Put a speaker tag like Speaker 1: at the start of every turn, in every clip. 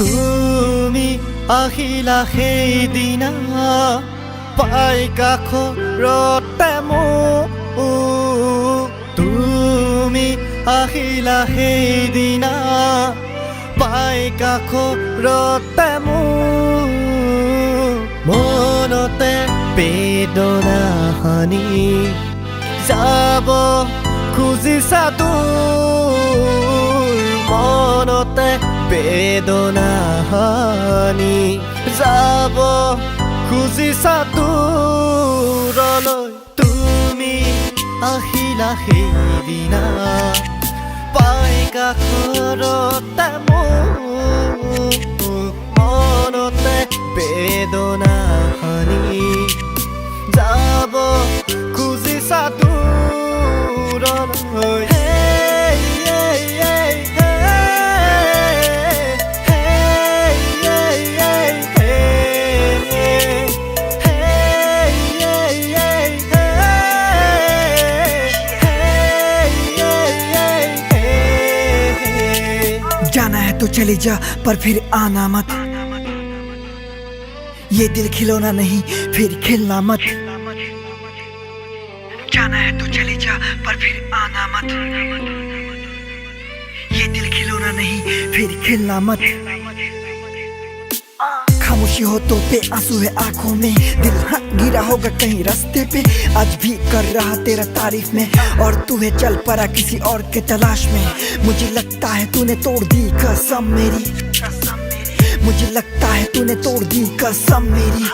Speaker 1: তুমি আহিলা সেইদিনা পাই কাষৰতে মোক তুমি আহিলা সেইদিনা পাই কাষৰতে মোক মনতে বেদনা হানি যাব খুজিছা তোৰ মনতে বেদনা হানি যাব খুজিছা দূৰলৈ তুমি আহিলা সেইদিনা পাই কাষৰতে মোক মনতে বেদনা হানি যাব খুজিছা দূৰলৈ
Speaker 2: जाना है तो चले जा पर फिर आना मत ये दिल खिलौना नहीं फिर खेलना मत जाना है तो चले जा पर फिर आना मत ये दिल खिलौना नहीं फिर खेलना मत खामोशी हो तो पे आंसू है आंखों में दिल गिरा होगा कहीं रास्ते पे आज भी कर रहा तेरा तारीफ में और तू है चल पड़ा किसी और के तलाश में मुझे लगता है तूने तोड़ दी कसम मेरी मुझे लगता है तूने तोड़ दी कसम मेरी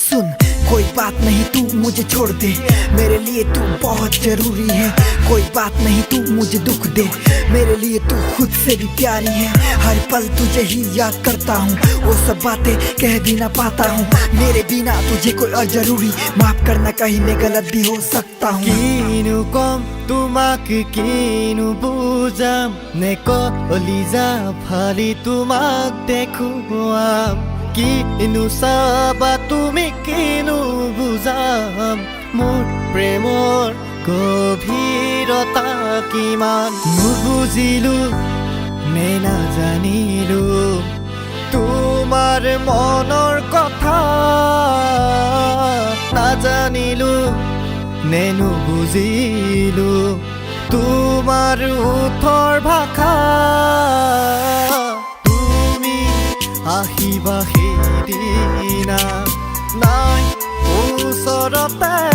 Speaker 2: सुन कोई बात नहीं तू मुझे छोड़ दे मेरे लिए तू बहुत जरूरी है कोई बात नहीं तू मुझे दुख दे मेरे लिए तू खुद से भी प्यारी है हर पल तुझे ही याद करता हूँ वो सब बातें कह भी ना पाता हूँ मेरे बिना तुझे कोई और जरूरी माफ करना कहीं मैं गलत भी हो सकता हूँ
Speaker 1: किनु कम तुमाक किनु बुझाम ने कलिजा फाली तुमाक देखुवाम किनु चाबा तुमी किनु बुझाम मोर प्रेমৰ গভীৰতা কিমান নুবুজিলো নে নাজানিলো তোমাৰ মনৰ কথা নাজানিলো নে নুবুজিলো তোমাৰ ওঠৰ ভাষা তুমি আহিবা সেইদিনা নাই ওচৰতে